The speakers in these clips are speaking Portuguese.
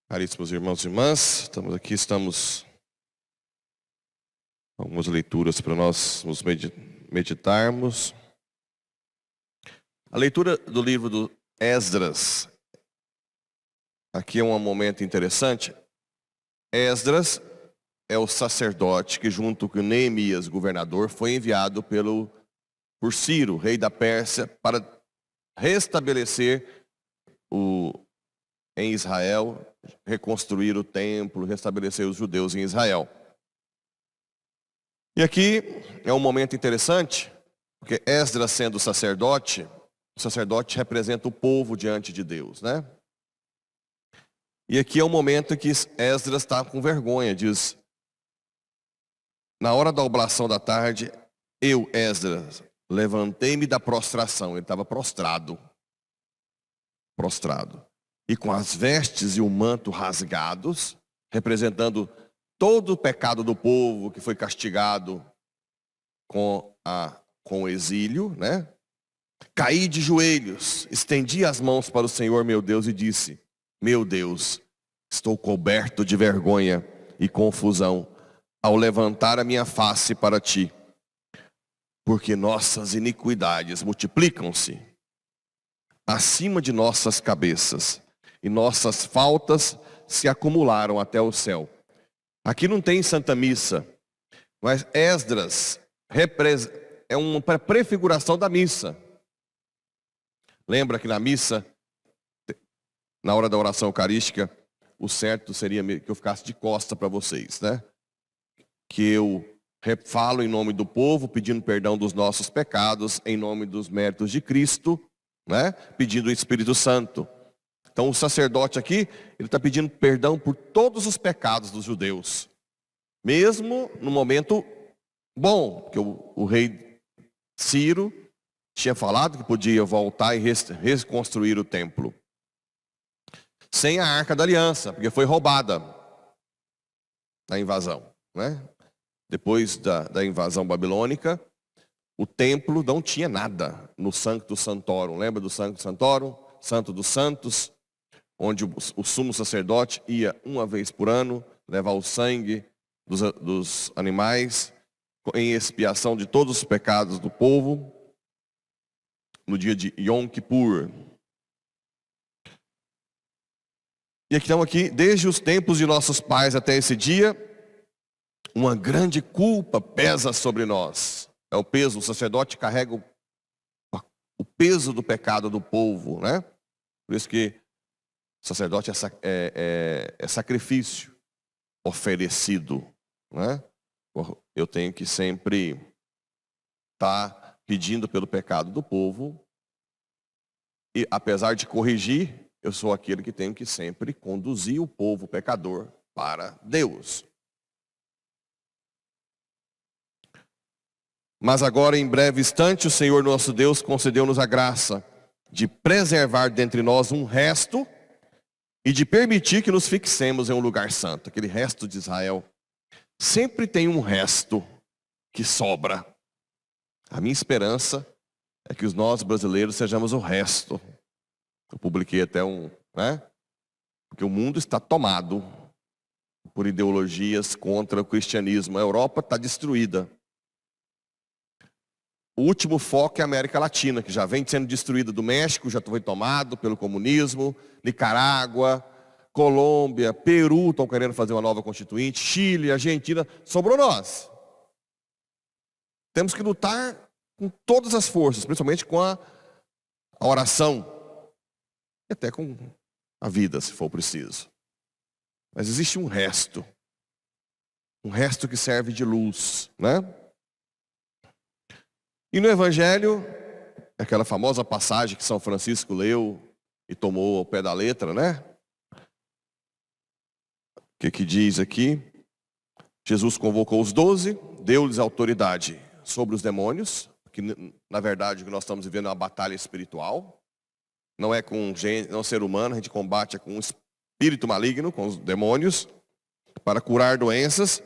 Caríssimos irmãos e irmãs, estamos com algumas leituras para nós nos meditarmos. A leitura do livro do Esdras, aqui é um momento interessante. Esdras é o sacerdote que, junto com Neemias, governador, foi enviado por Ciro, rei da Pérsia, para restabelecer em Israel, reconstruir o templo, restabelecer os judeus em Israel. E aqui é um momento interessante, porque Esdras, sendo sacerdote, o sacerdote representa o povo diante de Deus, né? E aqui é um momento que Esdras está com vergonha, diz: na hora da oblação da tarde, eu, Esdras, levantei-me da prostração. Ele estava prostrado. E com as vestes e o manto rasgados, representando todo o pecado do povo que foi castigado com o exílio, né? Caí de joelhos, estendi as mãos para o Senhor meu Deus e disse: meu Deus, estou coberto de vergonha e confusão ao levantar a minha face para ti, porque nossas iniquidades multiplicam-se acima de nossas cabeças, e nossas faltas se acumularam até o céu. Aqui não tem Santa Missa, mas Esdras é uma prefiguração da missa. Lembra que na missa, na hora da oração eucarística, o certo seria que eu ficasse de costa para vocês, né? Que eu falo em nome do povo, pedindo perdão dos nossos pecados, em nome dos méritos de Cristo, né? Pedindo o Espírito Santo. Então o sacerdote aqui, ele está pedindo perdão por todos os pecados dos judeus. Mesmo no momento bom, porque o rei Ciro tinha falado que podia voltar e reconstruir o templo. Sem a Arca da Aliança, porque foi roubada na invasão, né? Depois da invasão babilônica, o templo não tinha nada no Sancto Santorum. Lembra do Sancto Santorum? Santo dos Santos, onde o sumo sacerdote ia uma vez por ano levar o sangue dos animais em expiação de todos os pecados do povo, no dia de Yom Kippur. E aqui, desde os tempos de nossos pais até esse dia, uma grande culpa pesa sobre nós. É o peso, o sacerdote carrega o peso do pecado do povo, né? Por isso que o sacerdote é sacrifício oferecido, né? Eu tenho que sempre estar pedindo pelo pecado do povo. E apesar de corrigir, eu sou aquele que tenho que sempre conduzir o povo pecador para Deus. Mas agora, em breve instante, o Senhor nosso Deus concedeu-nos a graça de preservar dentre nós um resto e de permitir que nos fixemos em um lugar santo. Aquele resto de Israel. Sempre tem um resto que sobra. A minha esperança é que nós brasileiros sejamos o resto. Eu publiquei até né? Porque o mundo está tomado por ideologias contra o cristianismo. A Europa está destruída. O último foco é a América Latina, que já vem sendo destruída do México, já foi tomado pelo comunismo, Nicarágua, Colômbia, Peru estão querendo fazer uma nova constituinte, Chile, Argentina, sobrou nós. Temos que lutar com todas as forças, principalmente com a oração, e até com a vida, se for preciso. Mas existe um resto que serve de luz, né? E no Evangelho, aquela famosa passagem que São Francisco leu e tomou ao pé da letra, né? O que diz aqui? Jesus convocou os 12, deu-lhes autoridade sobre os demônios, que na verdade o que nós estamos vivendo é uma batalha espiritual. não é com gente, não é ser humano, a gente combate com um espírito maligno, com os demônios, para curar doenças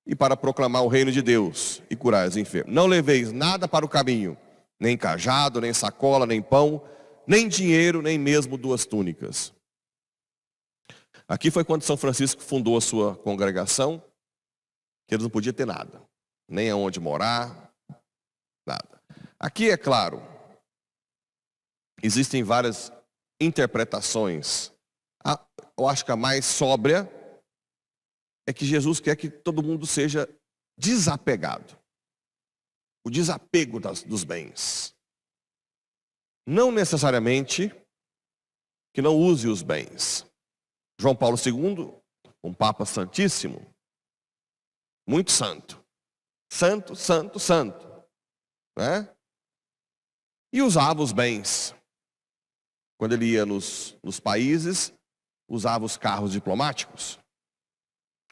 e para proclamar o reino de Deus e curar os enfermos. Não leveis nada para o caminho, nem cajado, nem sacola, nem pão, nem dinheiro, nem mesmo 2 túnicas. Aqui foi quando São Francisco fundou a sua congregação, que eles não podiam ter nada, nem aonde morar, nada. Aqui, é claro, existem várias interpretações. Eu acho que a mais sóbria é que Jesus quer que todo mundo seja desapegado. O desapego dos bens. Não necessariamente que não use os bens. João Paulo II, um Papa santíssimo, muito santo. Santo, santo, santo. Né? E usava os bens. Quando ele ia nos países, usava os carros diplomáticos.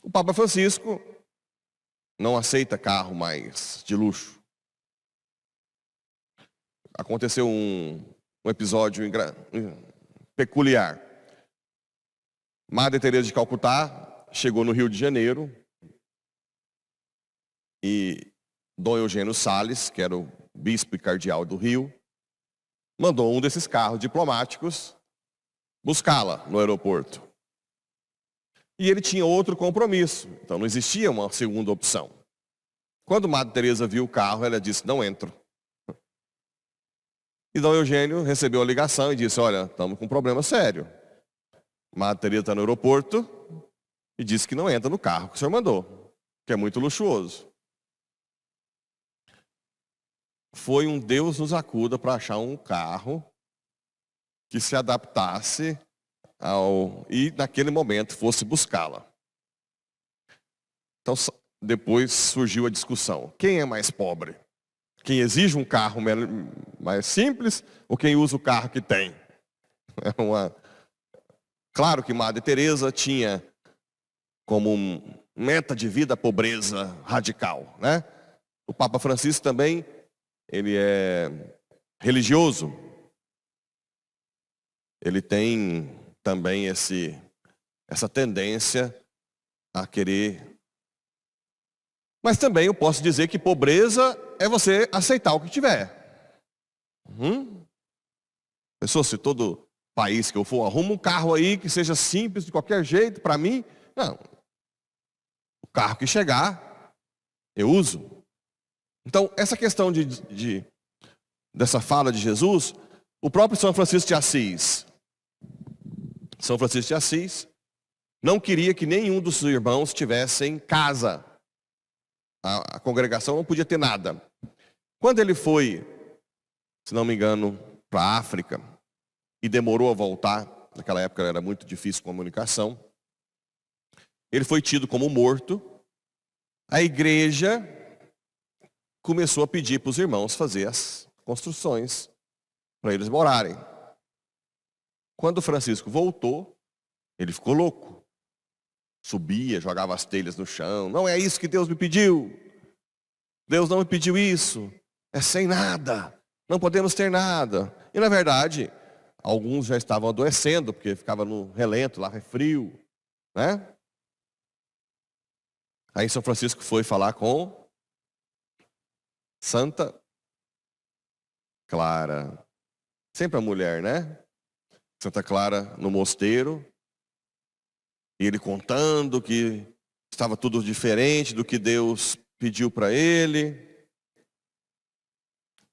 O Papa Francisco não aceita carro mais de luxo. Aconteceu um episódio peculiar. Madre Teresa de Calcutá chegou no Rio de Janeiro e Dom Eugênio Salles, que era o bispo e cardeal do Rio, mandou um desses carros diplomáticos buscá-la no aeroporto. E ele tinha outro compromisso, então não existia uma segunda opção. Quando Madre Teresa viu o carro, ela disse, não entro. E Dom Eugênio recebeu a ligação e disse, olha, estamos com um problema sério. Madre Teresa está no aeroporto e disse que não entra no carro que o senhor mandou, que é muito luxuoso. Foi um Deus nos acuda para achar um carro que se adaptasse e naquele momento fosse buscá-la. Então depois surgiu a discussão. Quem é mais pobre? Quem exige um carro mais simples ou quem usa o carro que tem? Claro que Madre Teresa tinha como meta de vida a pobreza radical, né? O Papa Francisco também, ele é religioso. Ele tem também essa tendência a querer. Mas também eu posso dizer que pobreza é você aceitar o que tiver. Pessoa, se todo país que eu for arruma um carro aí que seja simples de qualquer jeito para mim, não. O carro que chegar, eu uso. Então, essa questão dessa fala de Jesus, o próprio São Francisco de Assis, não queria que nenhum dos seus irmãos tivesse em casa. A congregação não podia ter nada. Quando ele foi, se não me engano, para a África, e demorou a voltar, naquela época era muito difícil a comunicação, ele foi tido como morto. A igreja começou a pedir para os irmãos fazer as construções para eles morarem. Quando Francisco voltou, ele ficou louco. Subia, jogava as telhas no chão. Não é isso que Deus me pediu. Deus não me pediu isso. É sem nada. Não podemos ter nada. E na verdade, alguns já estavam adoecendo, porque ficava no relento, lá é frio, né? Aí São Francisco foi falar com Santa Clara. Sempre a mulher, né? Santa Clara no mosteiro. E ele contando que estava tudo diferente do que Deus pediu para ele.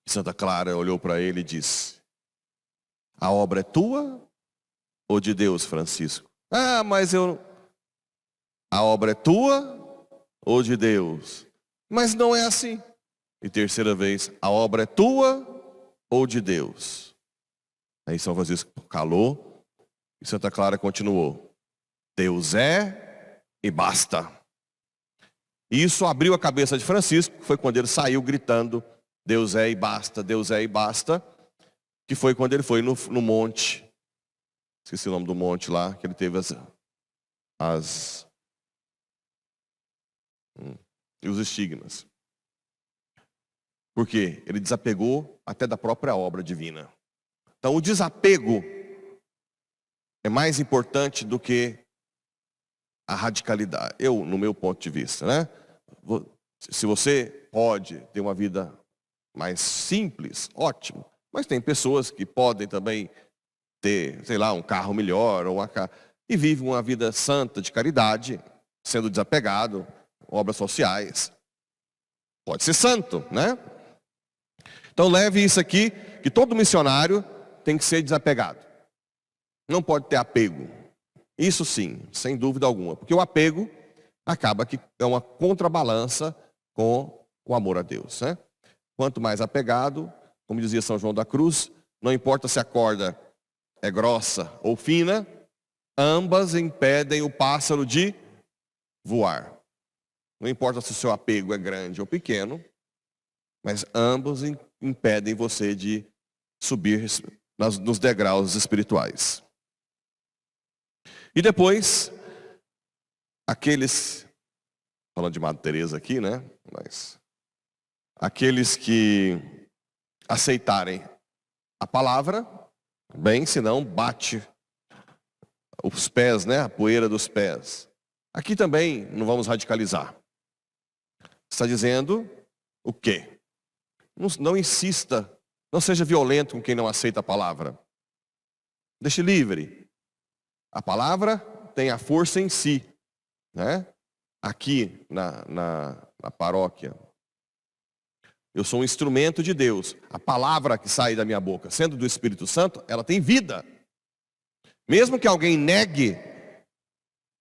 E Santa Clara olhou para ele e disse, a obra é tua ou de Deus, Francisco? Ah, mas a obra é tua ou de Deus? Mas não é assim. E terceira vez, a obra é tua ou de Deus? Aí São Francisco calou e Santa Clara continuou. Deus é e basta. E isso abriu a cabeça de Francisco, foi quando ele saiu gritando, Deus é e basta, Deus é e basta, que foi quando ele foi no monte, esqueci o nome do monte lá, que ele teve os estigmas. Por quê? Ele desapegou até da própria obra divina. Então o desapego é mais importante do que a radicalidade. No meu ponto de vista, né? Se você pode ter uma vida mais simples, ótimo. Mas tem pessoas que podem também ter, sei lá, um carro melhor ou e vivem uma vida santa de caridade, sendo desapegado, obras sociais. Pode ser santo, né? Então leve isso aqui, que todo missionário tem que ser desapegado. Não pode ter apego. Isso sim, sem dúvida alguma. Porque o apego acaba que é uma contrabalança com o amor a Deus, né? Quanto mais apegado, como dizia São João da Cruz, não importa se a corda é grossa ou fina, ambas impedem o pássaro de voar. Não importa se o seu apego é grande ou pequeno, mas ambos impedem você de subir nos degraus espirituais. E depois, aqueles, falando de Madre Teresa aqui, né? Mas aqueles que aceitarem a palavra, bem, senão bate os pés, né? A poeira dos pés. Aqui também não vamos radicalizar. Está dizendo o quê? Não insista, não seja violento com quem não aceita a palavra. Deixe livre. A palavra tem a força em si, né? Aqui na paróquia, eu sou um instrumento de Deus. A palavra que sai da minha boca, sendo do Espírito Santo, ela tem vida. Mesmo que alguém negue,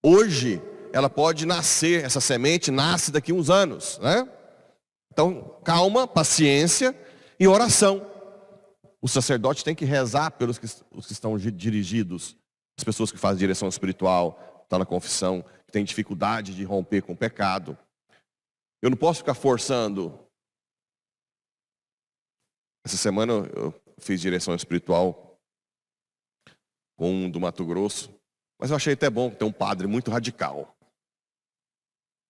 hoje ela pode nascer, essa semente nasce daqui a uns anos, né? Então, calma, paciência e oração. O sacerdote tem que rezar pelos os que estão dirigidos, as pessoas que fazem direção espiritual, estão na confissão, que têm dificuldade de romper com o pecado. Eu não posso ficar forçando. Essa semana eu fiz direção espiritual com um do Mato Grosso, mas eu achei até bom ter um padre muito radical.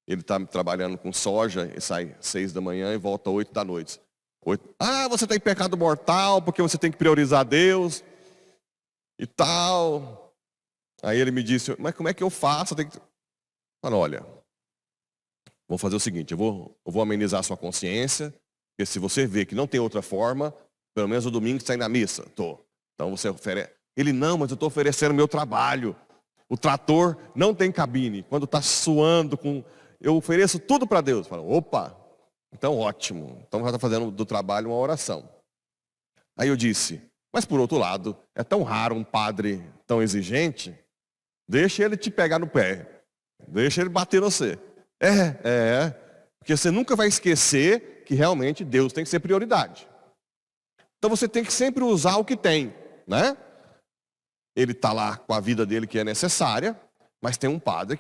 Ele está trabalhando com soja, e sai 6 da manhã e volta 8 da noite. Você tem pecado mortal porque você tem que priorizar Deus e tal. Aí ele me disse, mas como é que eu faço? Falei, olha, vamos fazer o seguinte, eu vou amenizar a sua consciência, porque se você vê que não tem outra forma, pelo menos no domingo você está na missa. Tô. Então você oferece. Ele, não, mas eu estou oferecendo meu trabalho. O trator não tem cabine. Quando está suando, eu ofereço tudo para Deus. Fala, opa, então ótimo. Então já está fazendo do trabalho uma oração. Aí eu disse, mas por outro lado, é tão raro um padre tão exigente, deixa ele te pegar no pé. Deixa ele bater no você. Porque você nunca vai esquecer que realmente Deus tem que ser prioridade. Então você tem que sempre usar o que tem, né? Ele está lá com a vida dele que é necessária, mas tem um padre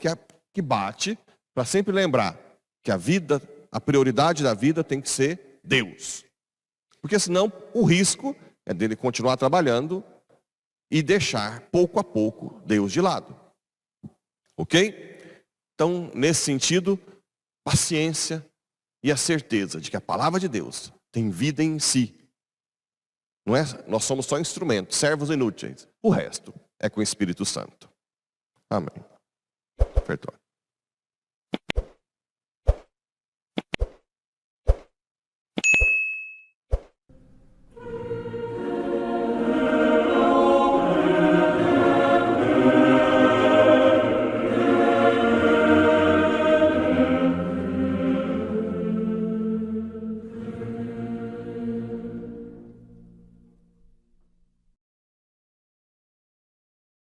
que bate para sempre lembrar que a prioridade da vida tem que ser Deus. Porque senão o risco é dele continuar trabalhando e deixar pouco a pouco Deus de lado. Ok? Então, nesse sentido, paciência e a certeza de que a palavra de Deus tem vida em si. Não é? Nós somos só instrumentos, servos inúteis. O resto é com o Espírito Santo. Amém. Perdoe.